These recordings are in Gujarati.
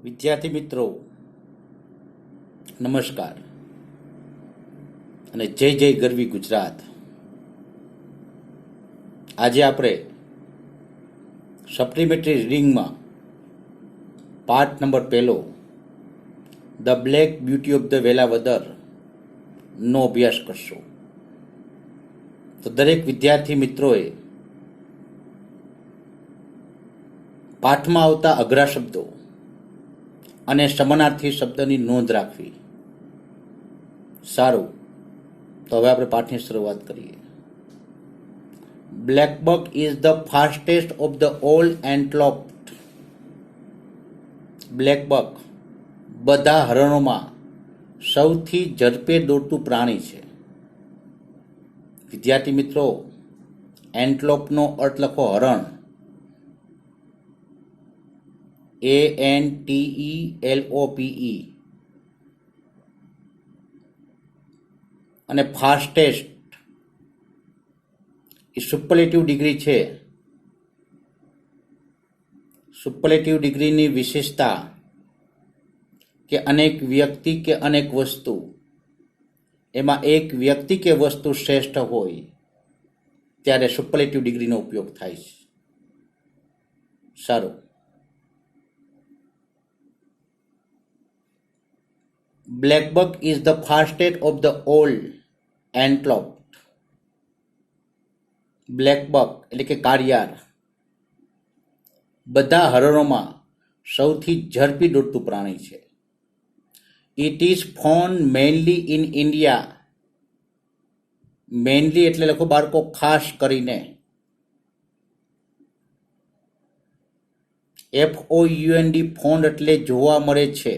વિદ્યાર્થી મિત્રો નમસ્કાર અને જય જય ગરવી ગુજરાત. આજે આપણે સપ્લિમેન્ટરી રીડિંગમાં part number 1 the black beauty of the Velavadar નો અભ્યાસ કરશું. તો દરેક વિદ્યાર્થી મિત્રોએ પાઠમાં આવતા અઘરા શબ્દો અને સમાનાર્થી શબ્દની નોંધ રાખવી. સારું, તો હવે આપણે પાઠની શરૂઆત કરીએ. Blackbuck is the fastest of the all antelope. Blackbuck બધા હરણોમાં સૌથી ઝડપે દોડતું પ્રાણી છે. વિદ્યાર્થી મિત્રો, એન્ટલોપનો અર્થ લખો હરણ. ANTELOPE. અને ફાસ્ટેસ્ટ એ સુપરલેટિવ ડિગ્રી છે. સુપરલેટિવ ડિગ્રીની વિશેષતા કે અનેક વ્યક્તિ કે અનેક વસ્તુ, એમાં એક વ્યક્તિ કે વસ્તુ શ્રેષ્ઠ હોય ત્યારે સુપરલેટિવ ડિગ્રીનો ઉપયોગ થાય છે. સારું. Blackbuck is the fastest of the all antelope. Blackbuck એટલે કે કાળિયાર બધા હરણોમાં સૌથી ઝડપી દોડતું પ્રાણી છે. It is found mainly in India. Mainly એટલે લખો બાળકો ખાસ કરીને. FOUND ફાઉન્ડ એટલે જોવા મળે છે.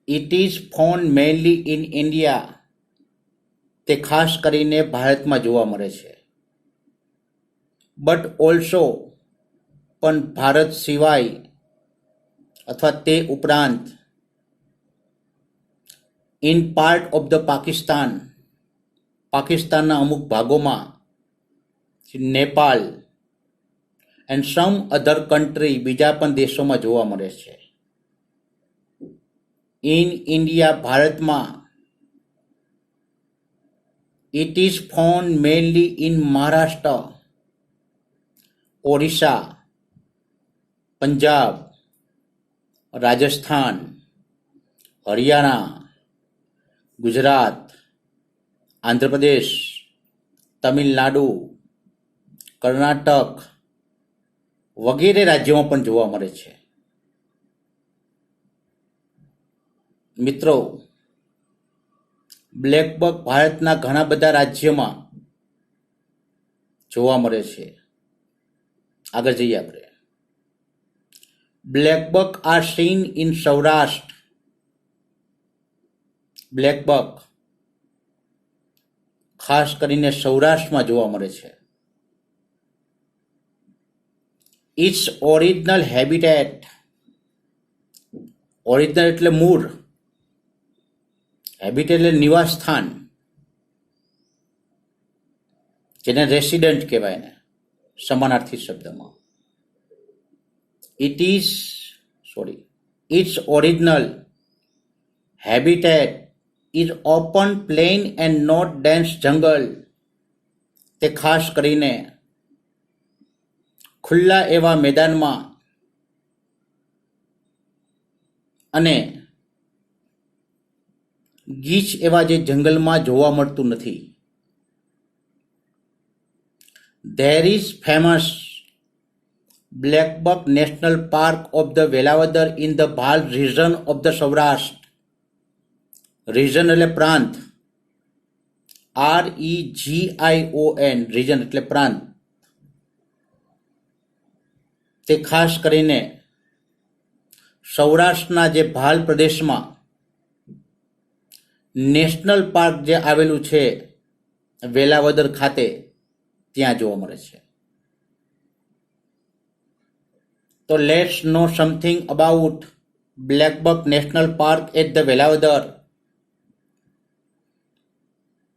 It is found mainly in India, તે ખાસ કરીને ભારતમાં જોવા મળે છે. બટ ઓલ્સો પણ ભારત સિવાય અથવા તે ઉપરાંત in part of the Pakistan, પાકિસ્તાનના અમુક ભાગોમાં, Nepal and sum other country, બીજા પણ દેશોમાં જોવા મળે છે. ઇન ઇન્ડિયા ભારતમાં it is found mainly in Maharashtra, Orissa, Punjab, Rajasthan, Haryana, Gujarat, Andhra Pradesh, Tamil Nadu, Karnataka વગેરે રાજ્યોમાં પણ જોવા મળે છે. મિત્રો, બ્લેકબક ભારતના ઘણા બધા રાજ્યોમાં જોવા મળે છે. આગળ જઈએ આપણે. Blackbuck are seen in Saurashtra. Blackbuck ખાસ કરીને સૌરાષ્ટ્રમાં જોવા મળે છે. It's original habitat. ઓરિજિનલ એટલે મૂળ, હેબિટ એટલે નિવાસ સ્થાન, જેને રેસિડન્ટ કહેવાય ને સમાનાર્થી શબ્દમાં. It's original habitat is open plain and not dense jungle. તે ખાસ કરીને ખુલ્લા એવા મેદાનમાં અને ગીચ એવા જે જંગલમાં જોવા મળતું નથી. There is famous blackbuck national park of the Velavadar in the Bhal region of the Saurashtra. Region એટલે પ્રાંત, REGION, રિજન એટલે પ્રાંત. તે ખાસ કરીને સૌરાષ્ટ્રના જે ભાલ પ્રદેશમાં નેશનલ પાર્ક જે આવેલું છે વેલાવદર ખાતે, ત્યાં જોવા મળે છે. તો let's know something about blackbuck national park at the Velavadar.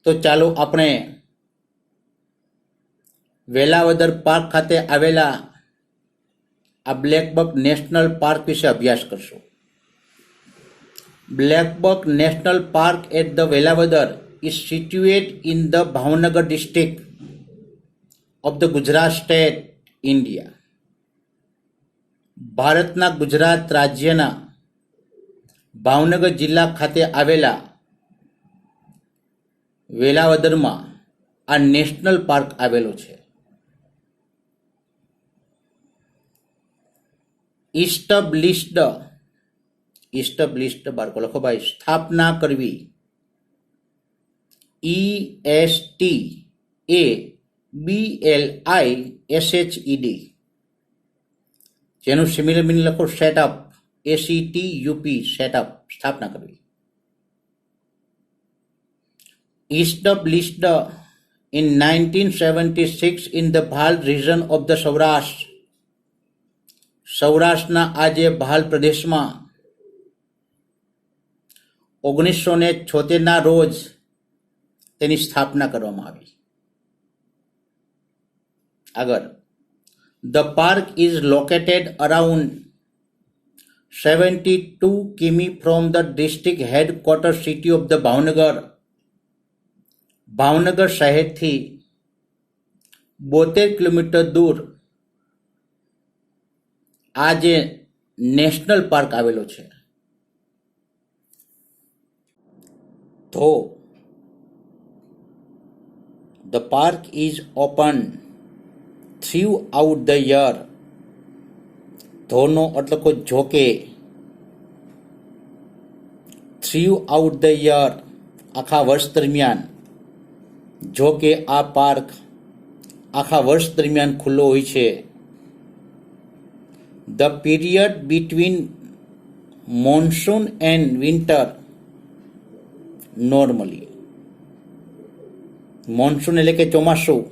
તો ચાલો આપણે વેલાવદર પાર્ક ખાતે આવેલા આ બ્લેકબક નેશનલ પાર્ક વિશે અભ્યાસ કરશું. Blackbuck national park at the Velavadar is situated in the Bhavnagar district of the Gujarat state, India. ભારતના ગુજરાત રાજ્યના ભાવનગર જિલ્લા ખાતે આવેલા વેલાવદરમાં આ નેશનલ પાર્ક આવેલો છે. ઇસ્ટબ્લિશ્ડ બાળકો લખો ભાઈ, સ્થાપના કરવી, ESTABLISHED, જેનું સિમિલર મીનિંગ લખો સેટઅપ, ACTUP, સેટઅપ, સ્થાપના કરવી. Established in 1976 in the Bhal region of the Saurashtra. સૌરાષ્ટ્રના આજે ભાલ પ્રદેશમાં 1976 રોજ તેની સ્થાપના કરવામાં આવી. આગળ, the park is located around 72 km from the district headquarters city of the Bhavnagar. Bhavnagar શહેરથી 72 કિલોમીટર દૂર આ જે નેશનલ પાર્ક આવેલો છે. તો the park is open throughout the year. ધોનો એટલે જોકે, throughout the year, આખા વર્ષ દરમિયાન. જો કે આ પાર્ક આખા વર્ષ દરમિયાન ખુલ્લો હોય છે. The period between monsoon and winter normally. Monsoon એટલે કે ચોમાસું,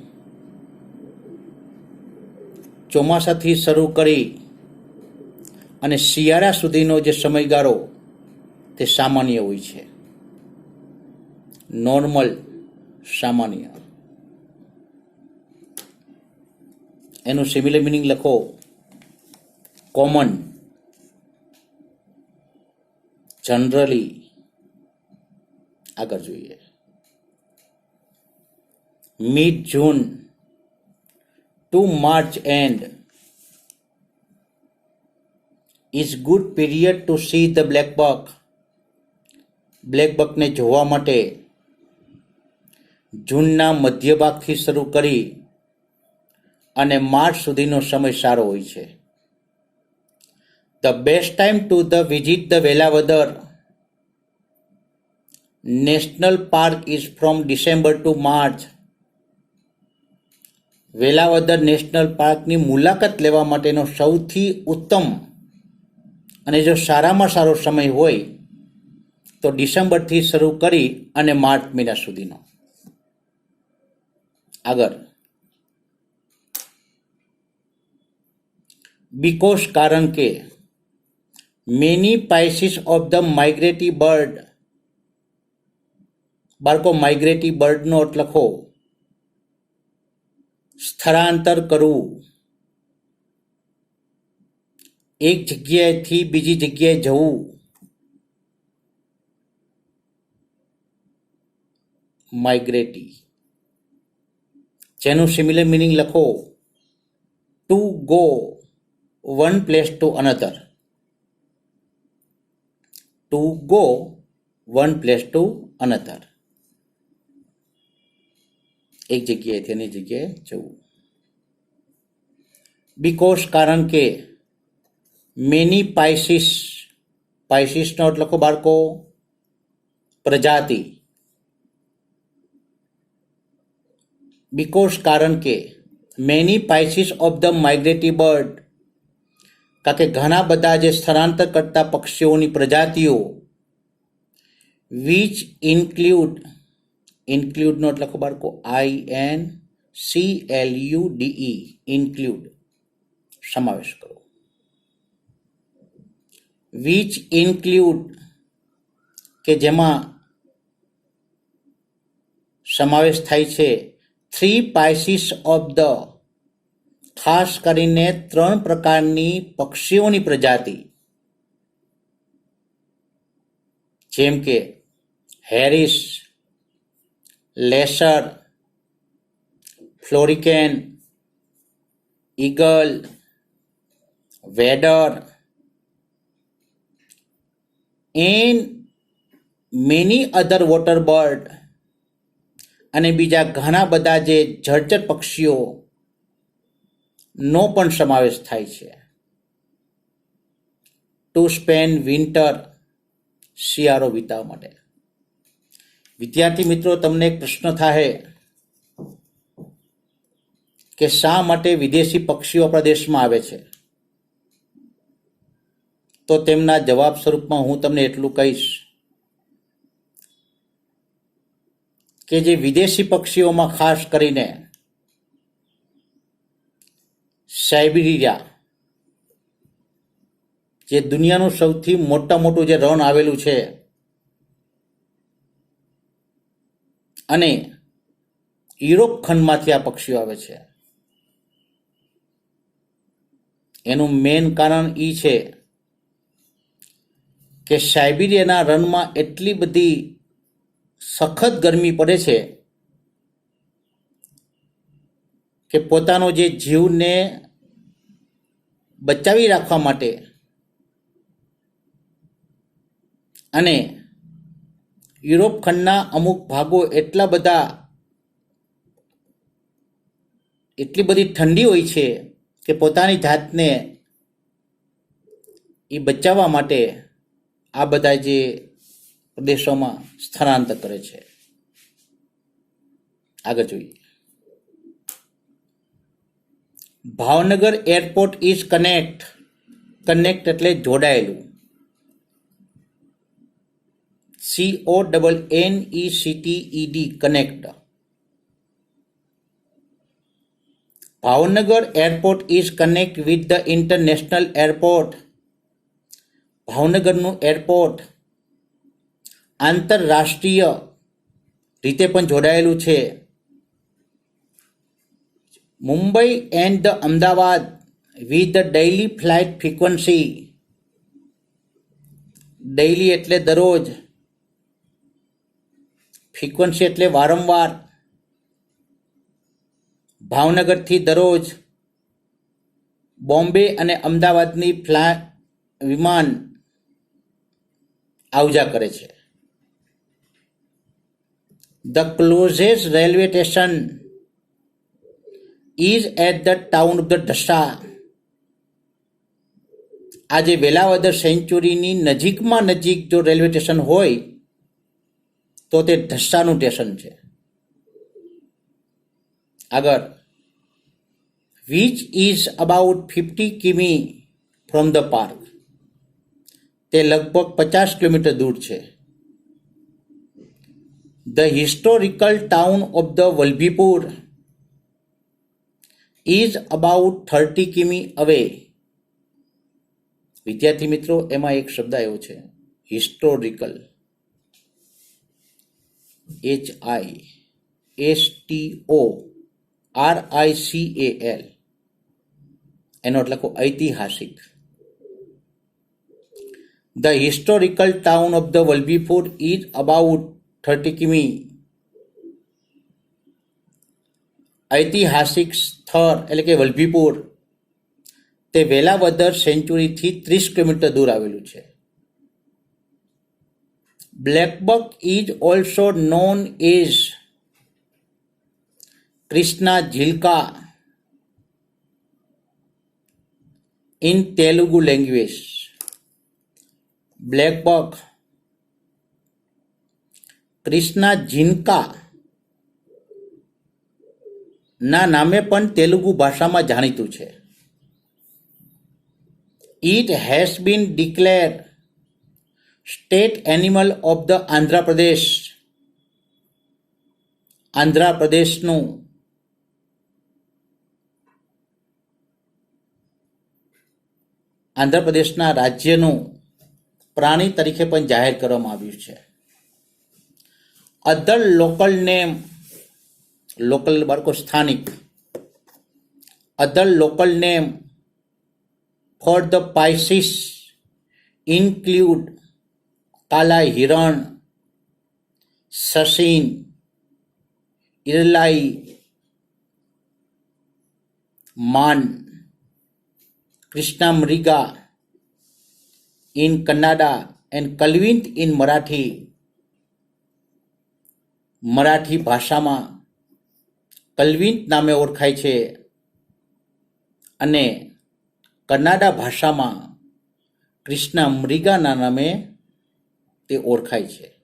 ચોમાસાથી શરૂ કરી અને શિયાળા સુધીનો જે સમયગાળો તે સામાન્ય હોય છે. નોર્મલ, સામાન્ય. એનું સિમિલર મિનિંગ લખો કોમન, જનરલી. આગળ જોઈએ. Mid June to March end is good period to see the black buck. Black બકને જોવા માટે જૂનના મધ્ય ભાગથી શરૂ કરી અને માર્ચ સુધીનો સમય સારો હોય છે. The best time to visit the Velavadar National Park is from December to March. Velavadar national પાર્કની મુલાકાત લેવા માટેનો સૌથી ઉત્તમ અને જો સારામાં સારો સમય હોય તો ડિસેમ્બરથી શરૂ કરી અને માર્ચ મહિના સુધીનો. આગળ, બીકોઝ કારણ કે many spices of the migratory bird. બાળકો, માઇગ્રેટરી બર્ડનો અર્થ લખો સ્થળાંતર કરવું, એક જગ્યાએથી બીજી જગ્યાએ જવું. માઇગ્રેટરી, જેનું સિમિલર મિનિંગ લખો to go one place to another. To go one place to another, એક જગ્યાએથી અન્ય જગ્યાએ જવું. બીકોઝ કારણ કે મેની સ્પાઇસીસ, સ્પાઇસીસનો એટલે લખો બાળકો પ્રજાતિ. બીકોઝ કારણ કે many spices of the migratory bird, કારણ કે ઘણા બધા જે સ્થળાંતર કરતા પક્ષીઓની પ્રજાતિઓ વિચ ઇન્ક્લુડનો એટલે લખો બાળકો INCLUDE, ઇન્ક્લુડ, સમાવેશ કરો. વિચ ઇન્ક્લુડ કે જેમાં સમાવેશ થાય છે 3 સ્પાઇસીસ ઓફ ધ ખાસ કરીને 3 પ્રકારની પક્ષીઓની પ્રજાતિ, જેમ કે harriers, lesser, florican, eagle, wader and many other water bird અને બીજા ઘણા બધા જે જળચર પક્ષીઓ નો પણ સમાવેશ થાય છે. ટુ સ્પેન્ડ વિન્ટર, શિયાળો વિતાવવા માટે. વિદ્યાર્થી મિત્રો, તમને એક પ્રશ્ન થાય કે શા માટે વિદેશી પક્ષીઓ આપણા દેશમાં આવે છે? તો તેમના જવાબ સ્વરૂપમાં હું તમને એટલું કહીશ કે જે વિદેશી પક્ષીઓમાં ખાસ કરીને સાઇબિરિયા, જે દુનિયાનું સૌથી મોટું જે રણ આવેલું છે, અને યુરોપ ખંડમાંથી આ પક્ષીઓ આવે છે. એનું મેઇન કારણ એ છે કે સાઇબિરિયાના રણમાં એટલી બધી સખત ગરમી પડે છે કે પોતાનો જે જીવને બચાવી રાખવા માટે અને યુરોપ ખંડના અમુક ભાગો એટલી બધી ઠંડી હોય છે કે પોતાની જાતને એ બચાવવા માટે આ બધા જે પ્રદેશોમાં સ્થળાંતર કરે છે. આગળ જોઈએ. ભાવનગર એરપોર્ટ ઇઝ કનેક્ટ એટલે જોડાયેલું. CONNECTED, connect. Bhavnagar airport is connect with the international airport. ભાવનગરનું એરપોર્ટ આંતરરાષ્ટ્રીય રીતે પણ જોડાયેલું છે. Mumbai and the Ahmedabad with the daily flight frequency. Daily એટલે દરરોજ, ફ્રીક્વન્સી એટલે વારંવાર. ભાવનગરથી દરરોજ બોમ્બે અને અમદાવાદની વિમાન આવજા કરે છે. The closest railway station is at the town of the Dhasa. આજે વેલાવદર સેન્ચુરીની નજીકમાં નજીક જો રેલવે સ્ટેશન હોય તો તે ઢસાનું સ્ટેશન છે. આગળ. વિચ ઇઝ અબાઉટ 50 કિમી ફ્રોમ ધ પાર્ક. તે લગભગ 50 કિલોમીટર દૂર છે. The historical town of the Vallabhipur is about 30 કિમી અવે. વિદ્યાર્થી મિત્રો, એમાં એક શબ્દ આવ્યો છે હિસ્ટોરિકલ, HISTORICAL. એનો એટલે ઐતિહાસિક. The historical town of the Vallabhipur is about 30 કિમી. ઐતિહાસિક સ્થળ એટલે કે વલભીપુર તે વેલાવદર સેન્ચુરીથી 30 કિલોમીટર દૂર આવેલું છે. Blackbuck is also known as Krishna Jinka in Telugu language. Blackbuck Krishna Jinka ના નામે પણ તેલુગુ ભાષામાં જાણીતું છે. It has been declared state animal of the Andhra Pradesh. આંધ્રપ્રદેશનું આંધ્રપ્રદેશના રાજ્યનું પ્રાણી તરીકે પણ જાહેર કરવામાં આવ્યું છે. અધર લોકલ નેમ, લોકલ બાળકો સ્થાનિક, Other local name for the Pisces include Kala Hiran, Sassin, Irlai, Man, Krishna Mriga in Kannada and Kalvint in Marathi. Marathi ભાષામાં કલ્વિંત નામે ઓળખાય છે અને કન્નાડા ભાષામાં કૃષ્ણા મૃગાના નામે તે ઓળખાય છે.